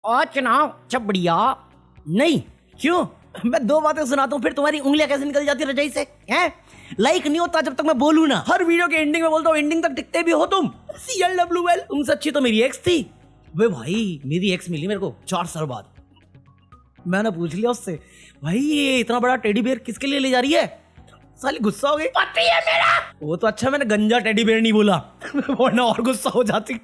और चुनाव जब बढ़िया नहीं क्यों? मैं दो बातें सुनाता हूँ फिर तुम्हारी उंगलियां कैसे निकल जाती रजाई से हैं? लाइक नहीं होता जब तक मैं बोलूँ ना। हर वीडियो के एंडिंग में बोलता हूँ एंडिंग तक टिकते भी हो तुम। CLWL तुमसे अच्छी तो मेरी एक्स थी। वे भाई मेरी एक्स मिली मेरे को 4 साल बाद। मैंने पूछ लिया उससे, भाई ये इतना बड़ा टेडी बेयर किसके लिए ले जा रही है? साली गुस्सा हो गई, पति है मेरा। वो तो अच्छा मैंने गंजा टेडी बेयर नहीं बोला वरना और गुस्सा हो जाती।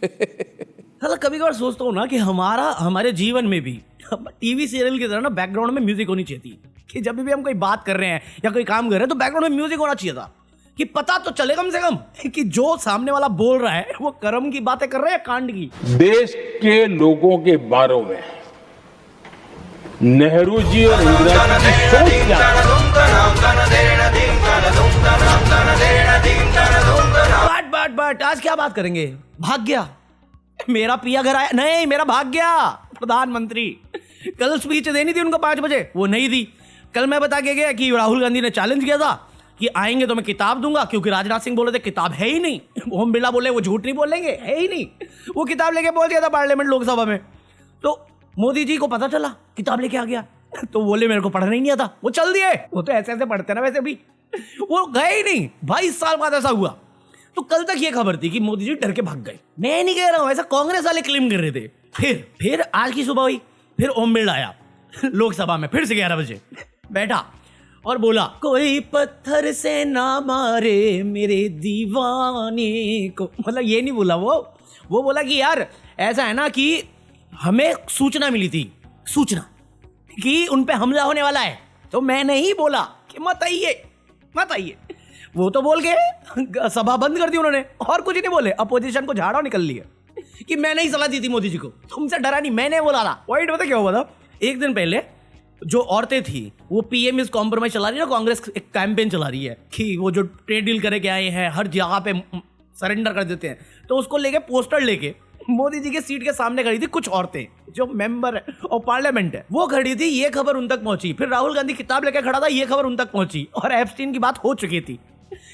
साला कभी कभार सोचता हूँ ना कि हमारे जीवन में भी टीवी सीरियल की तरह ना बैकग्राउंड में म्यूजिक होनी चाहिए थी कि जब भी हम कोई बात कर रहे हैं या कोई काम कर रहे हैं तो बैकग्राउंड में म्यूजिक होना चाहिए था कि पता तो चले कम से कम कि जो सामने वाला बोल रहा है वो कर्म की बातें कर रहे हैं कांड की। देश के लोगों के बारे में नेहरू जी और इंदिरा जी की सोच क्या बट आज क्या बात करेंगे? भाग्य मेरा पिया घर आया नहीं, मेरा भाग्य प्रधानमंत्री। कल स्पीच देनी थी उनको 5 बजे, वो नहीं दी। कल मैं बता के गया कि राहुल गांधी ने चैलेंज किया था कि आएंगे तो मैं किताब दूंगा, क्योंकि राजनाथ सिंह बोले थे किताब है ही नहीं। ओम बिरला बोले वो झूठ नहीं बोलेंगे, है ही नहीं। वो किताब लेके बोल दिया था पार्लियामेंट लोकसभा में। तो मोदी जी को पता चला किताब लेके आ गया तो बोले मेरे को पढ़ना ही नहीं आता, वो चल दिए। वो तो ऐसे ऐसे पढ़ते ना वैसे भी, वो गए ही नहीं। 22 साल बाद ऐसा हुआ। तो कल तक ये खबर थी कि मोदी जी डर के भाग गए। मैं नहीं कह रहा हूं, ऐसा कांग्रेस वाले क्लेम कर रहे थे। फिर आज की सुबह हुई, फिर ओम बिरला आया लोकसभा में फिर से 11 बजे बैठा और बोला कोई पत्थर से ना मारे मेरे दीवाने को। मतलब ये नहीं बोला वो बोला कि यार ऐसा है ना कि हमें सूचना मिली थी, सूचना कि उन पे हमला होने वाला है, तो मैंने ही बोला कि मत आइए। वो तो बोल के सभा बंद कर दी उन्होंने और कुछ नहीं बोले। अपोजिशन को झाड़ा निकल लिया कि मैंने ही सलाह दी थी मोदी जी को, तुमसे डरा नहीं, मैंने बोला था। पॉइंट पता क्या हुआ था? एक दिन पहले जो औरतें थी वो PM इज कॉम्प्रोमाइज चला रही है ना, कांग्रेस एक कैंपेन चला रही है कि वो जो ट्रेड डील करे के आए हैं हर जगह पे सरेंडर कर देते हैं। तो उसको लेके पोस्टर लेके मोदी जी के सीट के सामने खड़ी थी कुछ औरतें जो मेंबर है और पार्लियामेंट है, वो खड़ी थी। ये खबर उन तक पहुंची। फिर राहुल गांधी किताब लेके खड़ा था, ये खबर उन तक पहुंची और एप्स्टीन की बात हो चुकी थी।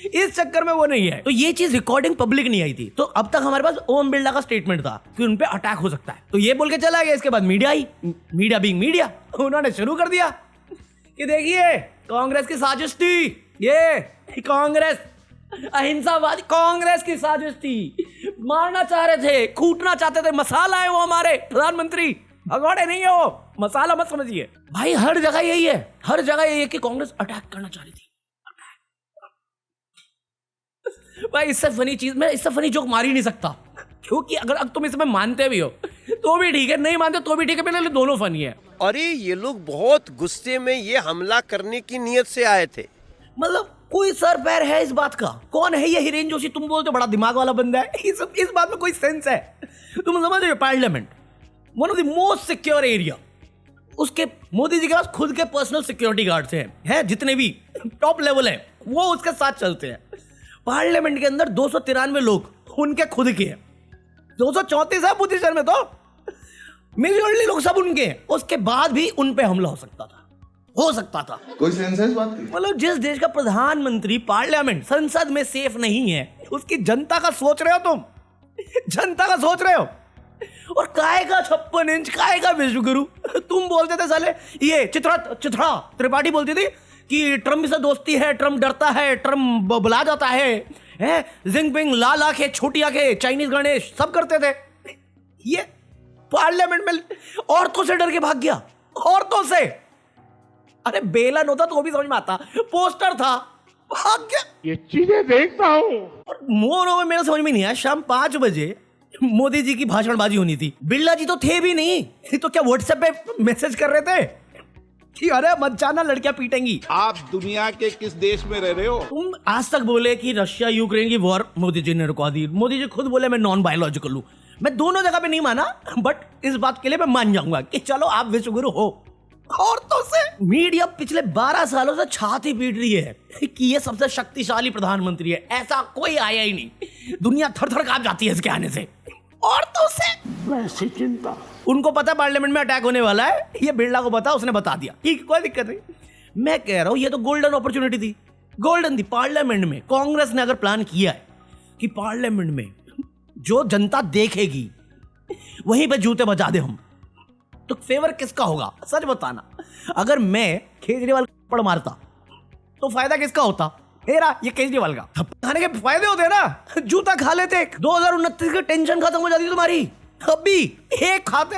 इस चक्कर में वो नहीं है, तो ये चीज रिकॉर्डिंग पब्लिक नहीं आई थी। तो अब तक हमारे पास ओम बिरला का स्टेटमेंट था कि उन पे अटैक हो सकता है, तो ये बोल के चला गया। इसके बाद मीडिया आई, मीडिया बीइंग मीडिया, उन्होंने शुरू कर दिया कि देखिए कांग्रेस की साजिश थी, ये कांग्रेस अहिंसावादी कांग्रेस की साजिश थी, मारना चाह रहे थे, कूटना चाहते थे। मसाला है वो हमारे प्रधानमंत्री, भगोड़े नहीं है वो, मसाला मत समझिए भाई। हर जगह यही है, हर जगह यही है कि कांग्रेस अटैक करना चाह रही थी। भाई इससे फनी जोक मार ही नहीं सकता, क्योंकि अगर तुम इसमें मानते भी हो तो भी ठीक है, नहीं मानते तो भी ठीक है, मेरे लिए दोनों फनी है। अरे ये लोग बहुत गुस्से में ये हमला करने की नियत से आए थे। मतलब कोई सर पैर है इस बात का? कौन है ये हिरेन जोशी? तुम बोलते बड़ा दिमाग वाला बंदा है, इस बात में कोई सेंस है? तुम समझ रहे हो? Parliament one of the most secure area, उसके मोदी जी के पास खुद के पर्सनल सिक्योरिटी गार्ड्स हैं, जितने भी टॉप लेवल है वो उसके साथ चलते हैं। पार्लियामेंट के अंदर 293 लोग उनके खुद के हैं, 234 है पोजीशन में, तो मेजॉरिटी लोग सब उनके हैं। उसके बाद भी उन पे हमला हो सकता था। कोई सेंस है इस बात की? मतलब जिस देश का प्रधानमंत्री पार्लियामेंट संसद में सेफ नहीं है, उसकी जनता का सोच रहे हो तुम? जनता का सोच रहे हो? और काय का 56 इंच, काय का विश्वगुरु? तुम बोलते थे साले, ये चित्रा त्रिपाठी बोलती थी कि ट्रम्प से दोस्ती है, ट्रम्प डरता है, ट्रम्प बुला जाता है, जिनपिंग लाल आंखें छोटी आंखें चाइनीज गणेश सब करते थे। ये पार्लियामेंट में औरतों से डर के भाग गया, औरतों से। अरे बेलन होता तो वो भी समझ में आता, पोस्टर था, भाग गया। ये चीजें देखता हूँ। मोर मेरा समझ में नहीं आया, शाम 5 बजे मोदी जी की भाषणबाजी होनी थी। बिरला जी तो थे भी नहीं, तो क्या व्हाट्सएप पे मैसेज कर रहे थे कि अरे मत जाना लड़कियां पीटेंगी। आप दुनिया के किस देश में रह रहे हो? तुम आज तक बोले कि रशिया यूक्रेन की वॉर मोदी जी ने रुकवा दी। मोदी जी खुद बोले मैं नॉन बायोलॉजिकल हूं। मैं दोनों जगह पे नहीं माना, बट इस बात के लिए मैं मान जाऊंगा कि चलो आप विश्वगुरु हो। औरतों से मीडिया पिछले 12 सालों से छाती पीट रही है कि ये सबसे शक्तिशाली प्रधानमंत्री है, ऐसा कोई आया ही नहीं। दुनिया थर-थर कांप जाती है इसके आने से। औरतों से वैसी चिंता, उनको पता पार्लियामेंट में अटैक होने वाला है, ये बिरला को पता, उसने बता दिया, ठीक, कोई दिक्कत नहीं। मैं कह रहा हूं ये तो गोल्डन अपॉर्चुनिटी थी, गोल्डन थी। पार्लियामेंट में कांग्रेस ने अगर प्लान किया है कि पार्लियामेंट में जो जनता देखेगी वहीं पे जूते बजा दे हम, तो फेवर किसका होगा? सच बताना। अगर मैं केजरीवाल पड़ मारता तो फायदा किसका होता? मेरा, ये केजरीवाल का। थप्पड़ खाने के फायदे होते ना, जूता खा लेते। 2029 की टेंशन खत्म हो जाती तुम्हारी। अभी एक खाते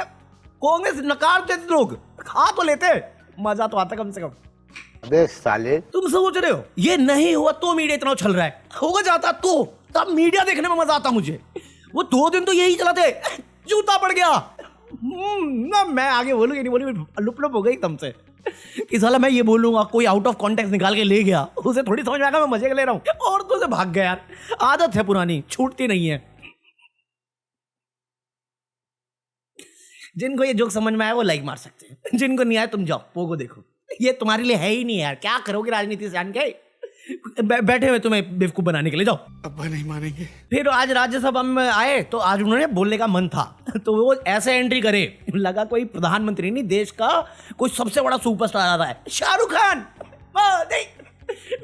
कांग्रेस नकार देते, लोग खा तो लेते, मजा तो आता कम से कम। अबे साले, तुम सोच रहे हो ये नहीं हुआ तो मीडिया इतना उछल रहा है, होगा जाता तो तब मीडिया देखने में मजा आता मुझे। वो 2 दिन तो यही चलाते, जूता पड़ गया ना, मैं आगे बोलूंगी नहीं बोलूंगी, लुप हो गई तुमसे कि साला मैं ये बोलूंगा, कोई आउट ऑफ कॉन्टेक्स्ट निकाल के ले गया, उसे थोड़ी समझ में आएगा मैं मजे के ले रहा हूँ, और तो से भाग गया यार। आदत है पुरानी, छूटती नहीं है। जिनको ये जोक समझ में आया वो लाइक मार सकते हैं, जिनको नहीं आया तुम जाओ पोगो देखो। ये तुम्हारे लिए है ही नहीं यार, क्या करोगे राजनीति से जान के? बैठे हुए तुम्हें बेवकूफ बनाने के लिए, जाओ। अब्बा नहीं मानेंगे। फिर आज राज्यसभा में आए तो आज उन्होंने बोलने का मन था तो वो ऐसे एंट्री करे, लगा कोई प्रधानमंत्री नहीं, देश का कोई सबसे बड़ा सुपरस्टार आ रहा है, शाहरुख खान।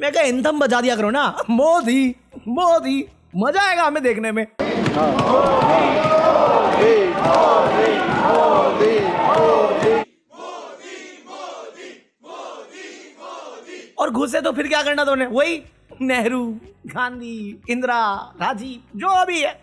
मैं कहा एंथम बजा दिया करो ना, मोदी मोदी, मजा आएगा हमें देखने में। और घुसे तो फिर क्या करना तुमने? वही नेहरू, गांधी, इंदिरा, राजीव, जो भी है,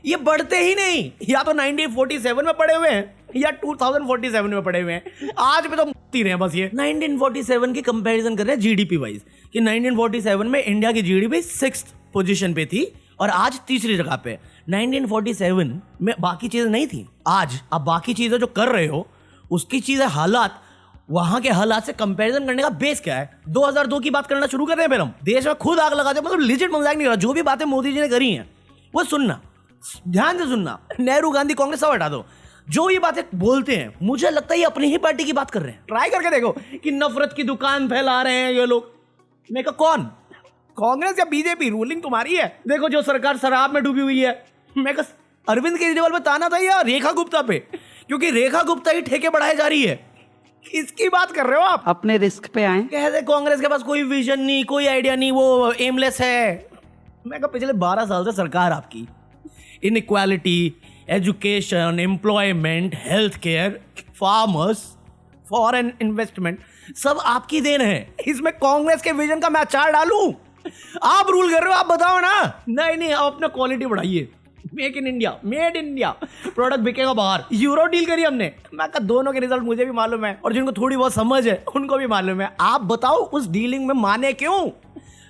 ये बढ़ते ही नहीं। या तो 1947 में पड़े हुए हैं या 2047 में पड़े हुए हैं। आज पे तो मुक्ति रहे हैं बस। ये 1947 की कंपैरिजन कर रहे हैं जीडीपी वाइज कि 1947 में इंडिया की जीडीपी 6th पोजीशन पे थी और आज 3री जगह पे। 1947 में बाकी चीजें नहीं थी, आज अब बाकी चीजें जो कर रहे हो उसकी चीजें, हालात, वहां के हालात से कंपैरिजन करने का बेस क्या है? 2002 की बात करना शुरू कर रहे हैं फिर हम, देश में खुद आग लगाते हैं। मतलब लिजिट मजाक नहीं कर रहा, जो भी बातें मोदी जी ने करी हैं वो सुनना, ध्यान से सुनना। नेहरू, गांधी, कांग्रेस सब हटा दो, जो ये बातें बोलते हैं मुझे लगता है ये अपनी ही पार्टी की बात कर रहे हैं। ट्राई करके देखो कि नफरत की दुकान फैला रहे हैं ये लोग। मैं कहा कौन? कांग्रेस या बीजेपी? रूलिंग तुम्हारी है। देखो जो सरकार शराब में डूबी हुई है, मैं कहा अरविंद केजरीवाल पे ताना था या रेखा गुप्ता पे? क्योंकि रेखा गुप्ता ही ठेके बढ़ाए जा रही है। किसकी बात कर रहे हो आप? अपने रिस्क पे आए। कहते कांग्रेस के पास कोई विजन नहीं, कोई आइडिया नहीं, वो एमलेस है। मैं कहा पिछले 12 साल से सरकार आपकी inequality, education, employment, health care, farmers, foreign investment, सब आपकी देन है। इसमें कांग्रेस के विजन का मैं अचार डालूं? आप रूल कर रहे हो, आप बताओ ना। नहीं आप अपना क्वालिटी बढ़ाइए, make in India, made in India, product बिकेगा बाहर। यूरो डील करी हमने, मैं कहा दोनों के रिजल्ट मुझे भी मालूम है और जिनको थोड़ी बहुत समझ है उनको भी मालूम है। आप बताओ उस डीलिंग में माने क्यों?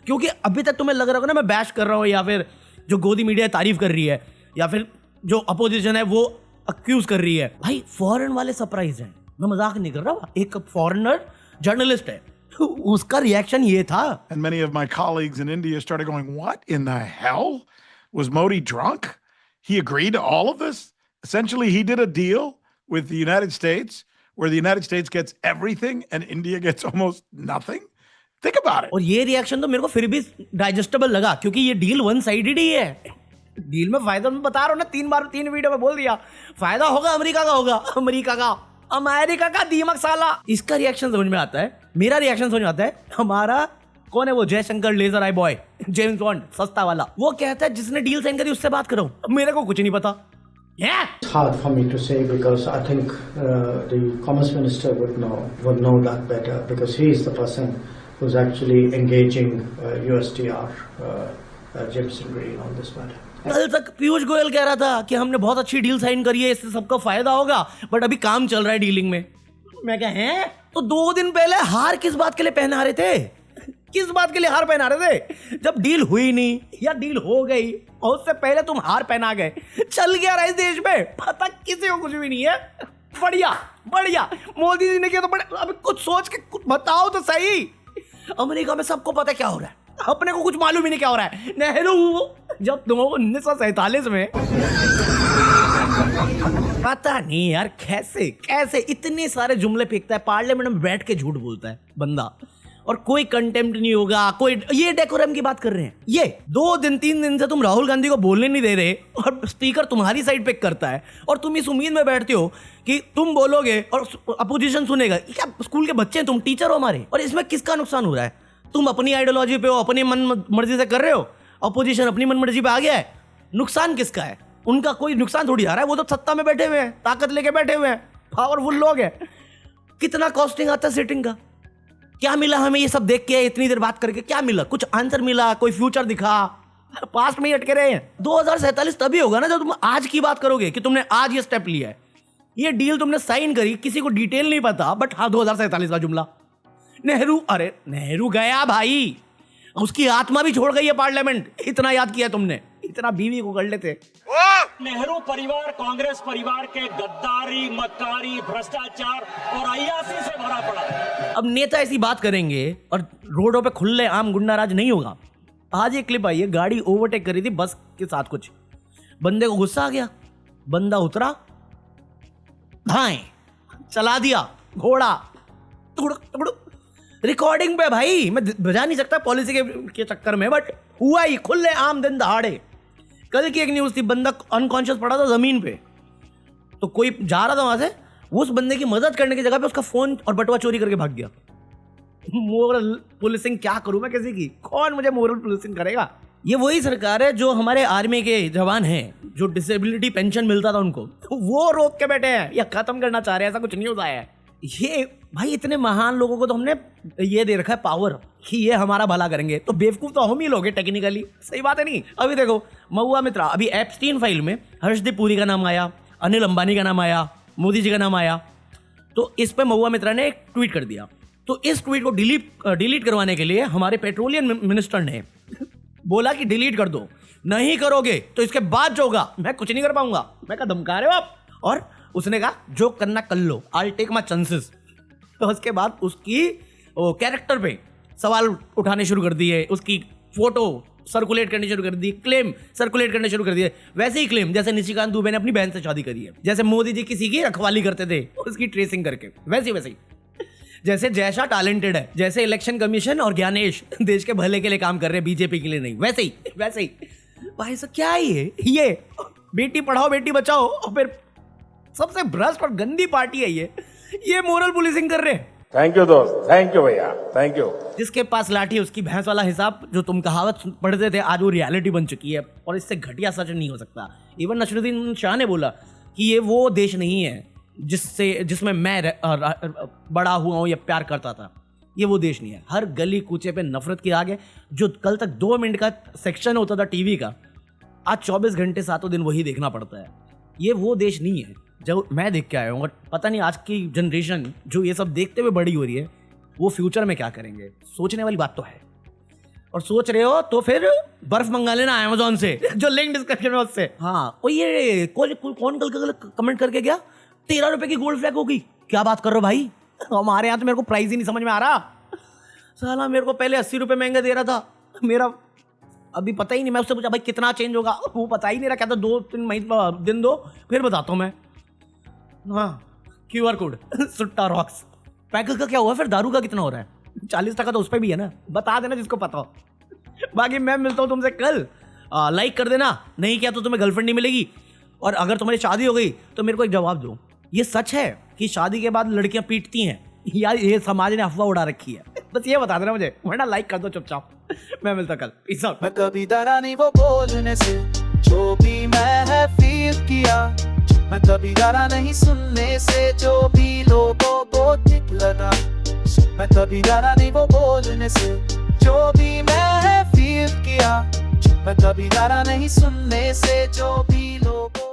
क्योंकि अभी तक तुम्हें लग रहा होगा ना मैं बैश कर रहा हूँ, या फिर जो गोदी मीडिया तारीफ कर रही है, या फिर जो अपोजिशन है वो अक्यूज कर रही है। भाई फॉरेन वाले सरप्राइज हैं, मैं मजाक नहीं कर रहा। एक फॉरेनर जर्नलिस्ट है, उसका रिएक्शन ये था। And many of my colleagues in India started going, what in the hell? Was Modi drunk? He agreed to all of this? Essentially, he did a deal with the United States where the United States gets everything and India gets almost nothing. Think about it. और ये reaction तो मेरे को फिर भी digestible लगा, क्योंकि ये डील वन साइडेड ही है। डील में फायदा मैं बता रहा हूँ ना, 3 बार 3 वीडियो में बोल दिया, फायदा होगा अमेरिका का, होगा अमेरिका का दीमक साला। इसका रिएक्शन समझ में आता है, मेरा रिएक्शन समझ में आता है। हमारा कौन है वो जयशंकर लेजर आई बॉय, जेम्स बॉन्ड सस्ता वाला, वो कहता है जिसने डील साइन करी उससे बात करो, मेरे को कुछ नहीं पता। It's hard for me to say because I think the Commerce Minister would know that better because he is the person who's actually engaging USTR, Jimson Green on this matter. कल तक पीयूष गोयल कह रहा था कि हमने बहुत अच्छी डील साइन करी है, इससे सबका फायदा होगा, बट अभी काम चल रहा है डीलिंग में। मैं क्या है तो 2 दिन पहले हार किस बात के लिए पहना रहे थे? किस बात के लिए हार पहना रहे थे? जब डील हुई नहीं या डील हो गई और उससे पहले तुम हार पहना गए, चल गया रहा इस देश में, पता किसी को कुछ भी नहीं है। बढ़िया मोदी जी ने किया तो बढ़िया। अभी कुछ सोच के कुछ बताओ तो सही। अमेरिका में सबको पता क्या हो रहा है, अपने को कुछ मालूम ही नहीं क्या हो रहा है। नेहरू जब तुम 1947 में, पता नहीं यार कैसे इतने सारे जुमले फेंकता है, पार्लियामेंट में बैठ के झूठ बोलता है बंदा, और कोई कंटेम्प्ट नहीं होगा, कोई ये डेकोरम की बात कर रहे हैं। ये 2-3 दिन से तुम राहुल गांधी को बोलने नहीं दे रहे और स्पीकर तुम्हारी साइड पिक करता है और तुम इस उम्मीद में बैठते हो कि तुम बोलोगे और अपोजिशन सुनेगा। क्या स्कूल के बच्चे हैं तुम, टीचर हो हमारे? और इसमें किसका नुकसान हो रहा है? तुम अपनी आइडियोलॉजी पे हो, अपनी मन मर्जी से कर रहे हो, अपोजिशन अपनी मन मर्जी पे आ गया है। नुकसान किसका है? उनका कोई नुकसान थोड़ी आ रहा है, वो तो सत्ता में बैठे हुए हैं, ताकत लेके बैठे हुए हैं। पावरफुल लोग हैं। कितना कॉस्टिंग आता है सेटिंग का? क्या मिला हमें ये सब देख के, इतनी देर बात करके क्या मिला? कुछ आंसर मिला? कोई फ्यूचर दिखा? पास्ट में ही अटके रहे हैं। 2047 तभी होगा ना जब तुम आज की बात करोगे कि तुमने आज ये स्टेप लिया है, ये डील तुमने साइन करी, किसी को डिटेल नहीं पता, बट हाँ 2047 का जुमला। नेहरू, अरे नेहरू गया भाई, उसकी आत्मा भी छोड़ गई है पार्लियामेंट, इतना याद किया तुमने, इतना बीवी को कर लेते। नेहरू परिवार कांग्रेस परिवार के गद्दारी, मक्कारी, भ्रष्टाचार और अय्यासी से भरा पड़ा है। अब नेता ऐसी बात करेंगे और रोडों पे खुले आम गुंडाराज नहीं होगा। आज एक क्लिप आई है, गाड़ी ओवरटेक करी थी बस के साथ, कुछ बंदे को गुस्सा आ गया, बंदा उतरा, धाएं चला दिया घोड़ा, तुड़ुक तुड़ुक, रिकॉर्डिंग पे भाई। मैं बजा नहीं सकता पॉलिसी के चक्कर में, बट हुआ ही खुले आम दिन दहाड़े। कल की एक न्यूज़ थी, बंदा अनकॉन्शियस पड़ा था जमीन पे, तो कोई जा रहा था वहां से, वो उस बंदे की मदद करने की जगह पे उसका फोन और बटुआ चोरी करके भाग गया। मोरल पुलिसिंग क्या करूं मैं किसी की? कौन मुझे मोरल पुलिसिंग करेगा? ये वही सरकार है जो हमारे आर्मी के जवान हैं, जो डिसेबिलिटी पेंशन मिलता था उनको, वो रोक के बैठे हैं या खत्म करना चाह रहे हैं। ऐसा कुछ न्यूज़ आया है। ये भाई इतने महान लोगों को तो हमने ये दे रखा है पावर कि ये हमारा भला करेंगे, तो बेवकूफ तो हम ही लोग हैं टेक्निकली। सही बात है नहीं? अभी देखो महुआ मित्रा, अभी एप्स्टीन फाइल में हर्षदीप पुरी का नाम आया, अनिल अंबानी का नाम आया, मोदी जी का नाम आया, तो इस पे महुआ मित्रा ने एक ट्वीट कर दिया। तो इस ट्वीट को डिलीट करवाने के लिए हमारे पेट्रोलियम मिनिस्टर ने बोला कि डिलीट कर दो, नहीं करोगे तो इसके बाद जो होगा मैं कुछ नहीं कर पाऊंगा। मैं कहा धमका रहे हो आप? और उसने कहा जो करना कर लो, आई टेक माई चांसेस। तो उसके बाद उसकी कैरेक्टर पे सवाल उठाने शुरू कर दिए, उसकी फोटो सर्कुलेट करनी शुरू कर दी, क्लेम सर्कुलेट करने शुरू कर दिए। वैसे ही क्लेम जैसे निशिकांत दुबे ने अपनी बहन से शादी करी है, जैसे मोदी जी किसी की रखवाली करते थे उसकी ट्रेसिंग करके, वैसे ही जैसे जयशा टैलेंटेड है, जैसे इलेक्शन कमीशन और ज्ञानेश देश के भले के लिए काम कर रहे हैं, बीजेपी के लिए नहीं, वैसे ही भाई साहब क्या है ये बेटी पढ़ाओ बेटी बचाओ, और फिर सबसे भ्रष्ट और गंदी पार्टी है ये मोरल पुलिसिंग कर रहे हैं। थैंक यू दोस्त, थैंक यू भैया, थैंक यू। जिसके पास लाठी है उसकी भैंस वाला हिसाब, जो तुम कहावत पढ़ते थे आज वो रियलिटी बन चुकी है, और इससे घटिया सच नहीं हो सकता। इवन नसरुद्दीन शाह ने बोला कि ये वो देश नहीं है जिसमें मैं बड़ा हुआ हूँ या प्यार करता था, ये वो देश नहीं है। हर गली कूचे पे नफरत की आग है। जो कल तक 2 मिनट का सेक्शन होता था टीवी का, आज 24 घंटे 7 दिन वही देखना पड़ता है। ये वो देश नहीं है जो मैं देख के आया हूँ। और पता नहीं आज की जनरेशन जो ये सब देखते हुए बड़ी हो रही है, वो फ्यूचर में क्या करेंगे, सोचने वाली बात तो है। और सोच रहे हो तो फिर बर्फ मंगा लेना अमेजोन से, जो लिंक डिस्क्रिप्शन में उससे। हाँ, और ये कौन कल कमेंट करके गया 13 रुपए की गोल्ड फ्लैग होगी? क्या बात कर रहे हो भाई? हमारे यहाँ तो मेरे को प्राइस ही नहीं समझ में आ रहा। साला मेरे को पहले 80 रुपए महंगा दे रहा था, मेरा अभी पता ही नहीं। मैं उससे पूछा भाई कितना चेंज होगा, वो पता ही नहीं रहा। कहता 2-3 दिन दो फिर बताता हूँ मैं। हाँ, QR कोड सुट्टा रॉक्स। पैकेज का क्या हुआ फिर? दारू का कितना हो रहा है? 40% तो उस पर भी है ना, बता देना जिसको पता हो। बाकी मैं मिलता हूँ तुमसे कल। लाइक कर देना, नहीं किया तो तुम्हें गर्लफ्रेंड नहीं मिलेगी। और अगर तुम्हारी शादी हो गई तो मेरे को एक जवाब दो, ये सच है कि शादी के बाद लड़कियां पीटती हैं या ये समाज ने अफवाह उड़ा रखी है? बस ये बता देना मुझे, वरना लाइक कर दो चुपचाप। मैं मिलता कल, पीस आउट। मैं कभी डरा नहीं वो बोलने से, जो भी मैं है फील किया। मैं कभी डरा नहीं सुनने से, जो भी लोगों को ठीक लगा। मैं कभी डरा नहीं वो बोलने से, जो भी मैं है फील किया। मैं कभी डरा नहीं सुनने से, जो भी लोगों